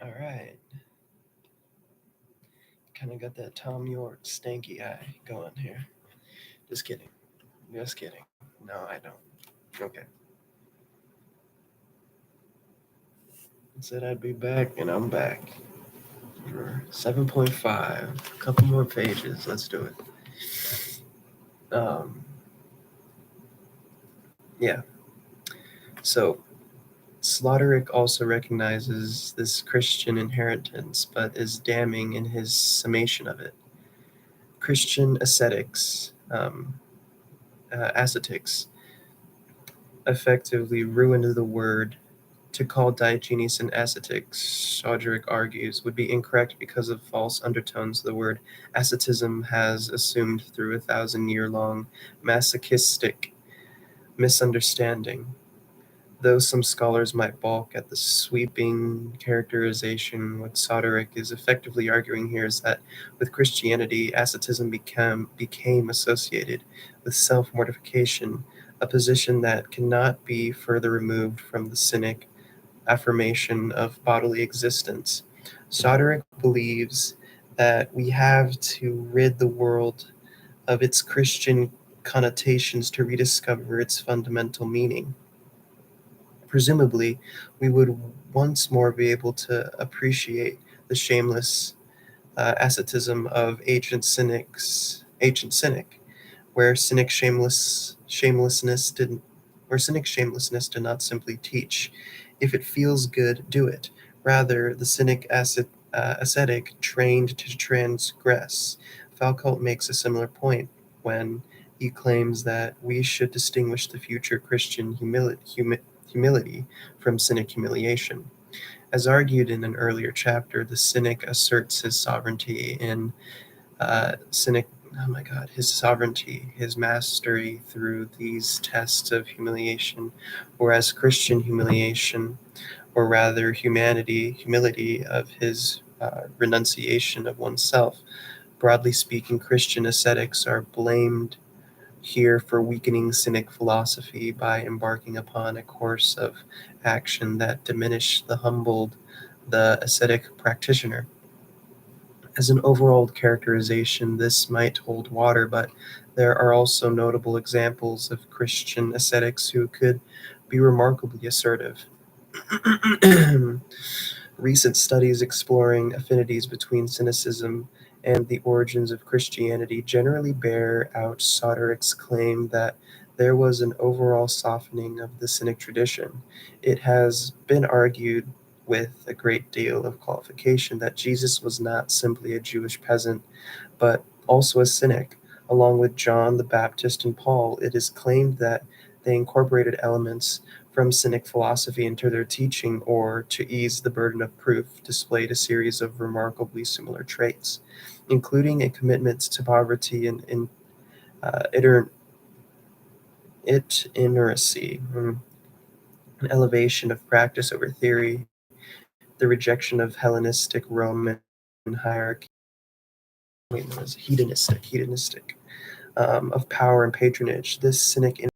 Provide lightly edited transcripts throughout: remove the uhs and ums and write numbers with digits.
All right. Kind of got that Tom York stanky eye going here. Just kidding. Just kidding. No, I don't. Okay. I said I'd be back, and I'm back for 7.5. A couple more pages. Let's do it. Um, yeah. So, Slaughterick also recognizes this Christian inheritance, but is damning in his summation of it. Christian ascetics, effectively ruined the word. To call Diogenes an ascetic, Slaughterick argues, would be incorrect because of false undertones the word asceticism has assumed through a 1,000-year-long masochistic misunderstanding. Though some scholars might balk at the sweeping characterization, what Soterick is effectively arguing here is that with Christianity, asceticism became associated with self mortification, a position that cannot be further removed from the Cynic affirmation of bodily existence. Soterick believes that we have to rid the world of its Christian connotations to rediscover its fundamental meaning. Presumably, we would once more be able to appreciate the shameless asceticism of ancient cynic, where cynic shamelessness did not simply teach, if it feels good, do it. Rather, the ascetic trained to transgress. Foucault makes a similar point when he claims that we should distinguish the future Christian humility from cynic humiliation. As argued in an earlier chapter, the cynic asserts his sovereignty in cynic. Oh my God, his sovereignty, his mastery through these tests of humiliation, whereas Christian humiliation, or rather humility of his renunciation of oneself. Broadly speaking, Christian ascetics are blamed here for weakening cynic philosophy by embarking upon a course of action that diminished the ascetic practitioner. As an overall characterization, this might hold water, but there are also notable examples of Christian ascetics who could be remarkably assertive. Recent studies exploring affinities between Cynicism and the origins of Christianity generally bear out Soterick's claim that there was an overall softening of the Cynic tradition. It has been argued with a great deal of qualification that Jesus was not simply a Jewish peasant, but also a Cynic. Along with John the Baptist and Paul, it is claimed that they incorporated elements from Cynic philosophy into their teaching, or, to ease the burden of proof, displayed a series of remarkably similar traits, including a commitment to poverty and uh, iter- itineracy, an elevation of practice over theory, the rejection of Hellenistic Roman hierarchy, hedonistic, of power and patronage. This Cynic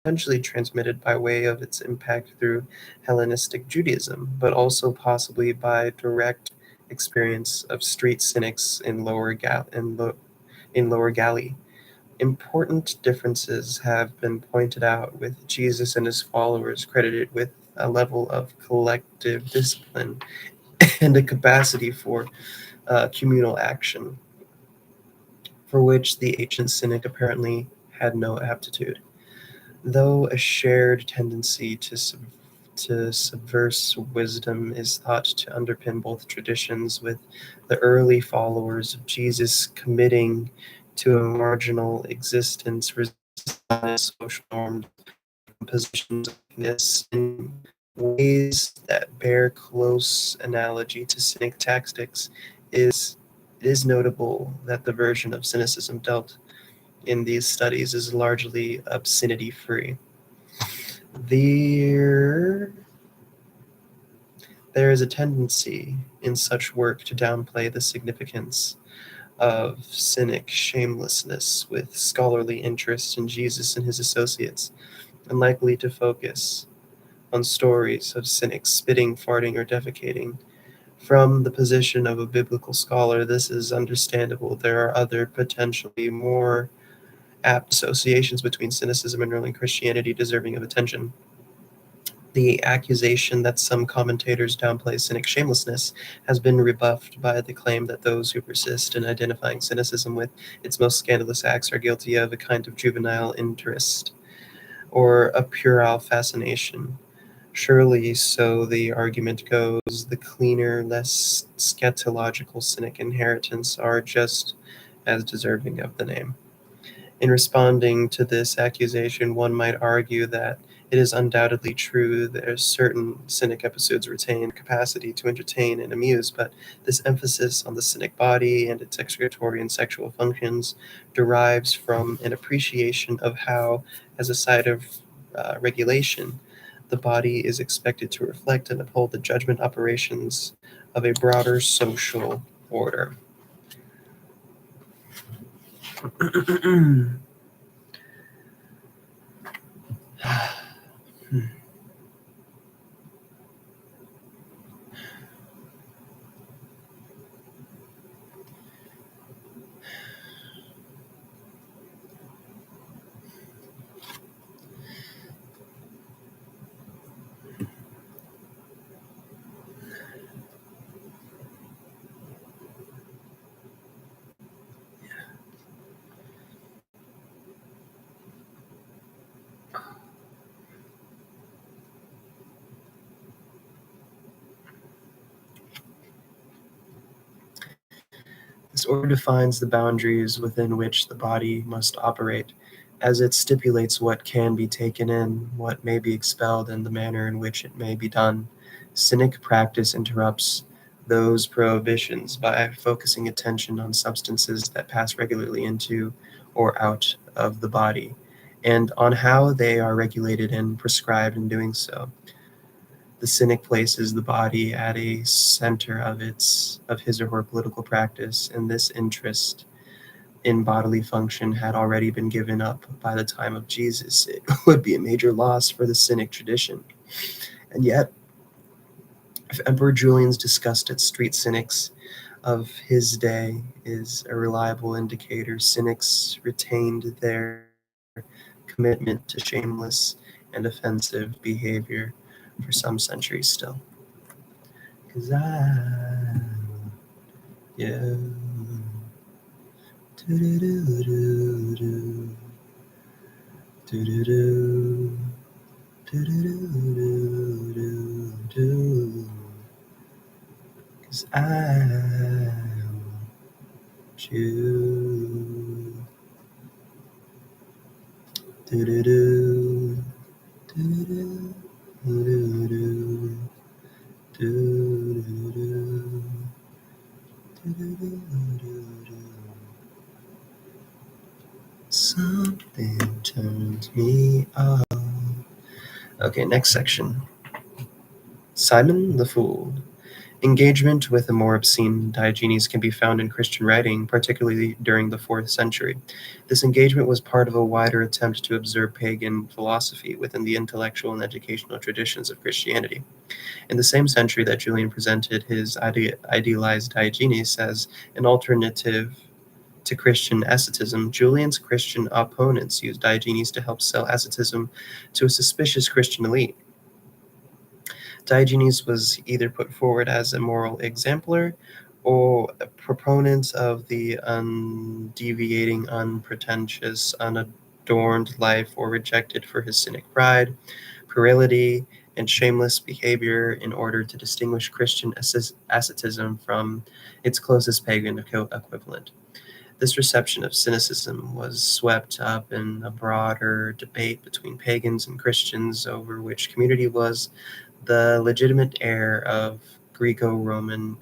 potentially transmitted by way of its impact through Hellenistic Judaism, but also possibly by direct experience of street cynics in Lower Galilee. Important differences have been pointed out, with Jesus and his followers credited with a level of collective discipline and a capacity for communal action, for which the ancient cynic apparently had no aptitude. Though a shared tendency to subverse wisdom is thought to underpin both traditions, with the early followers of Jesus committing to a marginal existence, resisting social norms from positions of weakness in ways that bear close analogy to cynic tactics, is it is notable that the version of cynicism dealt in these studies is largely obscenity free. There, there is a tendency in such work to downplay the significance of cynic shamelessness, with scholarly interest in Jesus and his associates, unlikely to focus on stories of cynics spitting, farting, or defecating. From the position of a biblical scholar, this is understandable. There are other potentially more apt associations between cynicism and early Christianity deserving of attention. The accusation that some commentators downplay cynic shamelessness has been rebuffed by the claim that those who persist in identifying cynicism with its most scandalous acts are guilty of a kind of juvenile interest or a puerile fascination. Surely, so the argument goes, the cleaner, less scatological cynic inheritance are just as deserving of the name. In responding to this accusation, one might argue that it is undoubtedly true that certain cynic episodes retain capacity to entertain and amuse, but this emphasis on the cynic body and its excretory and sexual functions derives from an appreciation of how, as a side of regulation, the body is expected to reflect and uphold the judgment operations of a broader social order. This order defines the boundaries within which the body must operate, as it stipulates what can be taken in, what may be expelled, and the manner in which it may be done. Cynic practice interrupts those prohibitions by focusing attention on substances that pass regularly into or out of the body, and on how they are regulated and prescribed in doing so. The cynic places the body at a center of his or her political practice, and this interest in bodily function had already been given up by the time of Jesus. It would be a major loss for the cynic tradition. And yet, if Emperor Julian's disgust at street cynics of his day is a reliable indicator, cynics retained their commitment to shameless and offensive behavior for some centuries still. 'Cause yeah. Do-do-do-do-do. Do-do-do. Do-do-do-do-do. 'Cause I want you. Do-do-do. Do-do-do. Do-do-do. Do-do-do. Do-do-do-do-do. Something turns me off. Okay, next section. Simon the Fool. Engagement with the more obscene Diogenes can be found in Christian writing, particularly during the 4th century. This engagement was part of a wider attempt to observe pagan philosophy within the intellectual and educational traditions of Christianity. In the same century that Julian presented his idealized Diogenes as an alternative to Christian asceticism, Julian's Christian opponents used Diogenes to help sell asceticism to a suspicious Christian elite. Diogenes was either put forward as a moral exemplar or a proponent of the undeviating, unpretentious, unadorned life, or rejected for his cynic pride, puerility, and shameless behavior in order to distinguish Christian asceticism from its closest pagan equivalent. This reception of cynicism was swept up in a broader debate between pagans and Christians over which community was the legitimate heir of Greco-Roman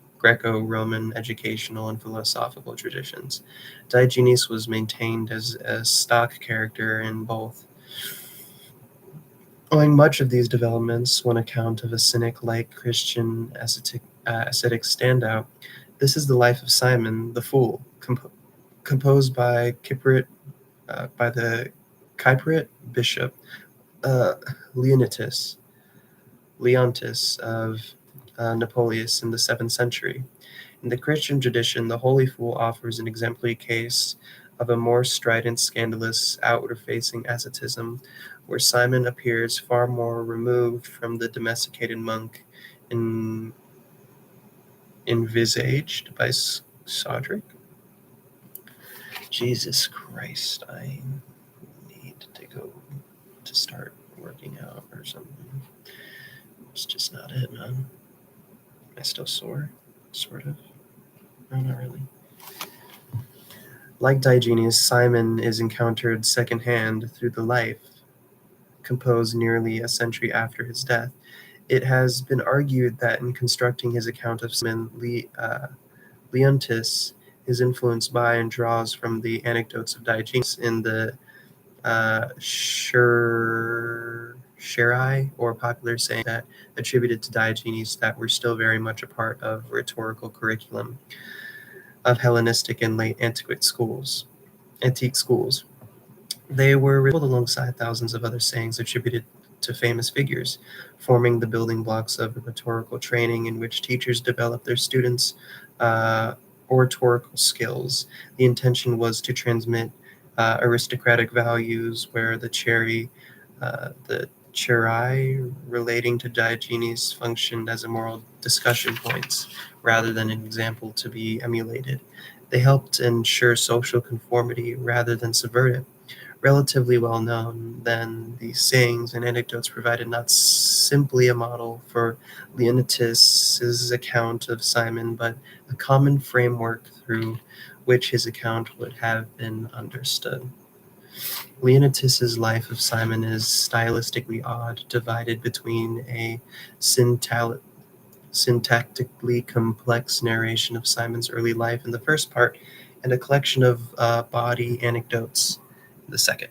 educational and philosophical traditions. Diogenes was maintained as a stock character in both. Owing much of these developments, one account of a cynic-like Christian ascetic standout, this is the life of Simon the Fool, composed by the Cypriot bishop uh, Leontis of Napoleon in the 7th century. In the Christian tradition, the Holy Fool offers an exemplary case of a more strident, scandalous, outward-facing asceticism, where Simon appears far more removed from the domesticated monk envisaged by Sodric. Jesus Christ, I need to go to start working out or something. It's just not it, man. Am I still sore? Sort of. No, not really. Like Diogenes, Simon is encountered secondhand through the life, composed nearly a century after his death. It has been argued that in constructing his account of Simon, Leontis is influenced by and draws from the anecdotes of Diogenes in the Scherai, or popular saying that attributed to Diogenes that were still very much a part of rhetorical curriculum of Hellenistic and late antique schools. They were revealed alongside thousands of other sayings attributed to famous figures, forming the building blocks of a rhetorical training in which teachers develop their students' oratorical skills. The intention was to transmit aristocratic values, where the Cherai relating to Diogenes functioned as a moral discussion points rather than an example to be emulated. They helped ensure social conformity rather than subvert it. Relatively well known, then, these sayings and anecdotes provided not simply a model for Leontius' account of Simon, but a common framework through which his account would have been understood. Leontius' life of Simon is stylistically odd, divided between a syntactically complex narration of Simon's early life in the first part and a collection of body anecdotes in the second.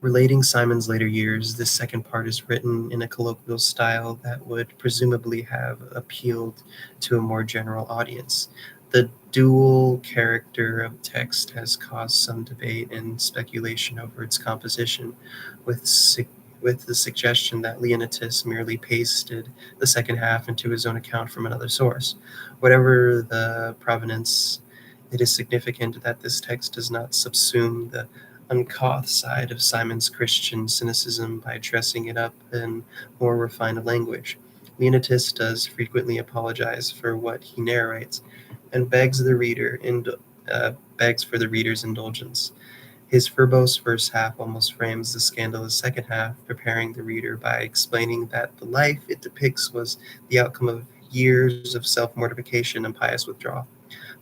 Relating Simon's later years, this second part is written in a colloquial style that would presumably have appealed to a more general audience. The dual character of text has caused some debate and speculation over its composition, with the suggestion that Leontius merely pasted the second half into his own account from another source. Whatever the provenance, it is significant that this text does not subsume the uncouth side of Simon's Christian cynicism by dressing it up in more refined language. Leontius does frequently apologize for what he narrates and begs for the reader's indulgence. His verbose first half almost frames the scandalous second half, preparing the reader by explaining that the life it depicts was the outcome of years of self-mortification and pious withdrawal.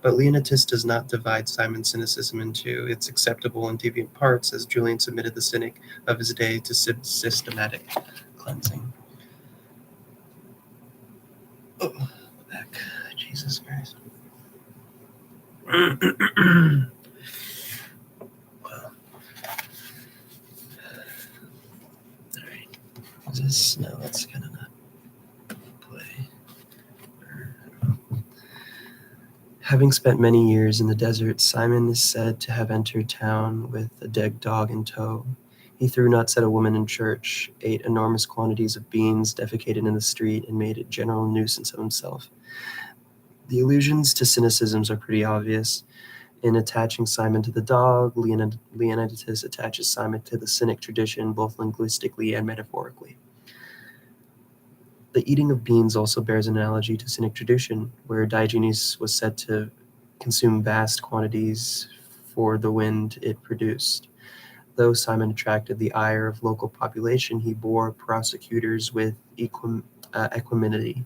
But Leontius does not divide Simon's cynicism into its acceptable and deviant parts, as Julian submitted the cynic of his day to systematic cleansing. Oh, back. Jesus Christ. Wow. Alright. No, that's gonna not play. Having spent many years in the desert, Simon is said to have entered town with a dead dog in tow. He threw nuts at a woman in church, ate enormous quantities of beans, defecated in the street, and made a general nuisance of himself. The allusions to cynicisms are pretty obvious. In attaching Simon to the dog, Leontius attaches Simon to the cynic tradition, both linguistically and metaphorically. The eating of beans also bears an analogy to cynic tradition, where Diogenes was said to consume vast quantities for the wind it produced. Though Simon attracted the ire of local population, he bore prosecutors with equanimity.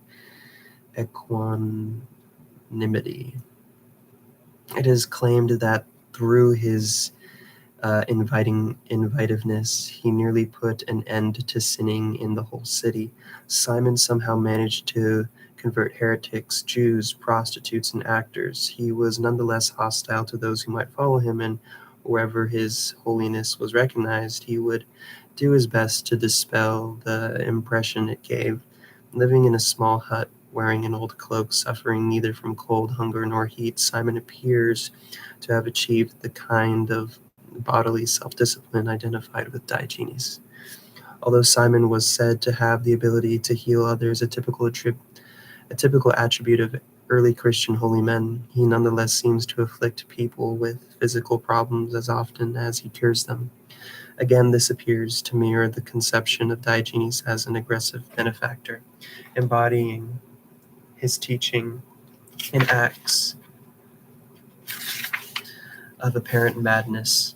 It is claimed that through his invitiveness, he nearly put an end to sinning in the whole city. Simon somehow managed to convert heretics, Jews, prostitutes, and actors. He was nonetheless hostile to those who might follow him, and wherever his holiness was recognized, he would do his best to dispel the impression it gave. Living in a small hut, wearing an old cloak, suffering neither from cold, hunger, nor heat, Simon appears to have achieved the kind of bodily self-discipline identified with Diogenes. Although Simon was said to have the ability to heal others, a typical attribute of early Christian holy men, he nonetheless seems to afflict people with physical problems as often as he cures them. Again, this appears to mirror the conception of Diogenes as an aggressive benefactor, embodying his teaching in acts of apparent madness.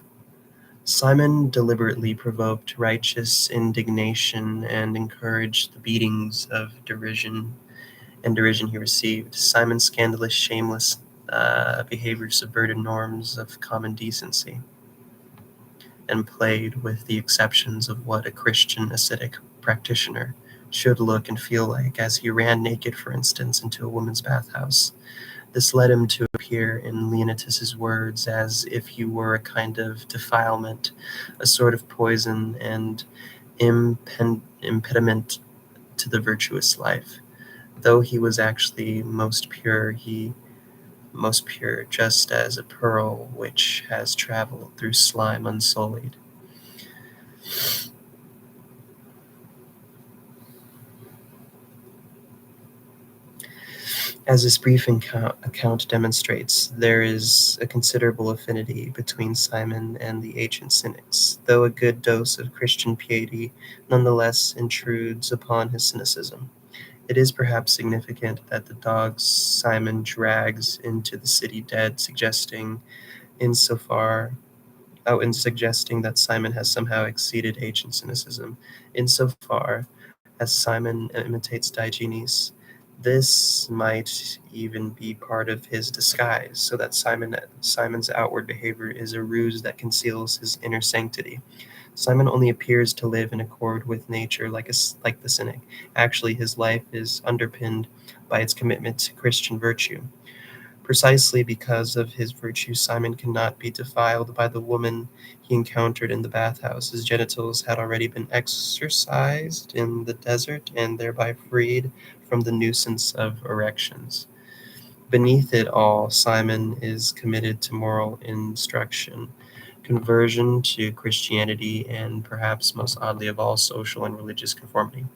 Simon deliberately provoked righteous indignation and encouraged the beatings of derision he received. Simon's scandalous, shameless behavior subverted norms of common decency and played with the exceptions of what a Christian ascetic practitioner should look and feel like, as he ran naked, for instance, into a woman's bathhouse. This led him to appear, in Leonatus's words, as if you were a kind of defilement, a sort of poison and impediment to the virtuous life. Though he was actually most pure, just as a pearl which has traveled through slime unsullied. As this brief account demonstrates, there is a considerable affinity between Simon and the ancient Cynics, though a good dose of Christian piety nonetheless intrudes upon his cynicism. It is perhaps significant that the dogs Simon drags into the city dead, in suggesting that Simon has somehow exceeded ancient cynicism, insofar as Simon imitates Diogenes. This might even be part of his disguise, so that Simon's outward behavior is a ruse that conceals his inner sanctity. Simon only appears to live in accord with nature like the cynic. Actually, his life is underpinned by its commitment to Christian virtue. Precisely because of his virtue, Simon cannot be defiled by the woman he encountered in the bathhouse. His genitals had already been exorcised in the desert and thereby freed from the nuisance of erections. Beneath it all, Simon is committed to moral instruction, conversion to Christianity, and perhaps most oddly of all, social and religious conformity.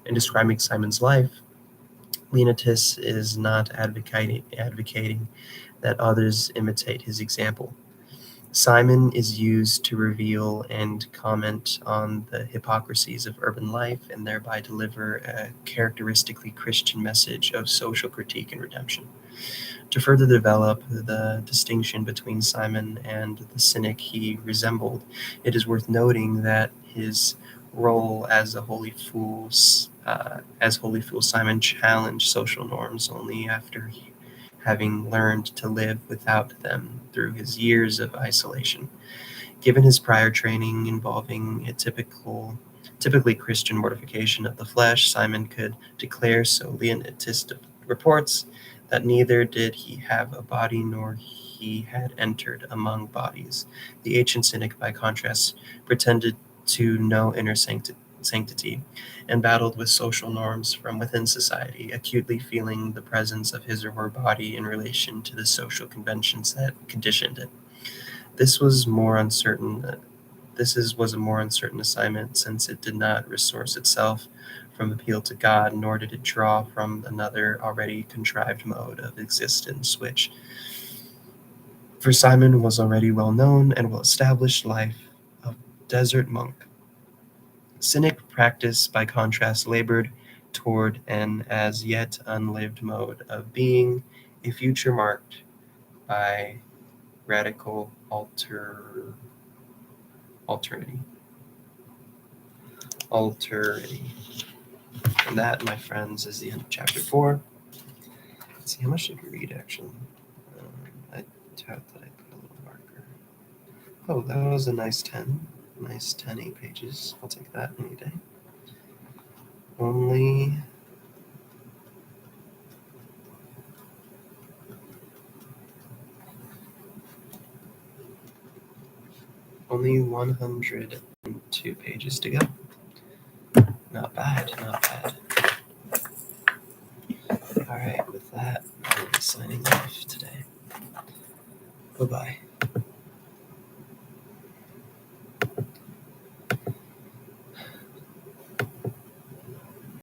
In describing Simon's life, Leonatus is not advocating that others imitate his example. Simon is used to reveal and comment on the hypocrisies of urban life and thereby deliver a characteristically Christian message of social critique and redemption. To further develop the distinction between Simon and the cynic he resembled, it is worth noting that his role as holy fool, Simon challenged social norms only after having learned to live without them through his years of isolation. Given his prior training involving a typically Christian mortification of the flesh, Simon could declare, so Leonatus reports, that neither did he have a body nor he had entered among bodies. The ancient cynic, by contrast, pretended to know inner sanctity and battled with social norms from within society, acutely feeling the presence of his or her body in relation to the social conventions that conditioned it. This was more uncertain. Was a more uncertain assignment, since it did not resource itself from appeal to God, nor did it draw from another already contrived mode of existence, which for Simon was already well known and well established life of desert monk. Cynic practice, by contrast, labored toward an as yet unlived mode of being, a future marked by radical alterity. And that, my friends, is the end of chapter 4. Let's see, how much did we read, actually? I doubt that I put a little marker. Oh, that was a nice 10. Nice 10, 8 pages. I'll take that any day. Only 102 pages to go. Not bad, not bad. All right, with that, I'll be signing off today. Bye-bye.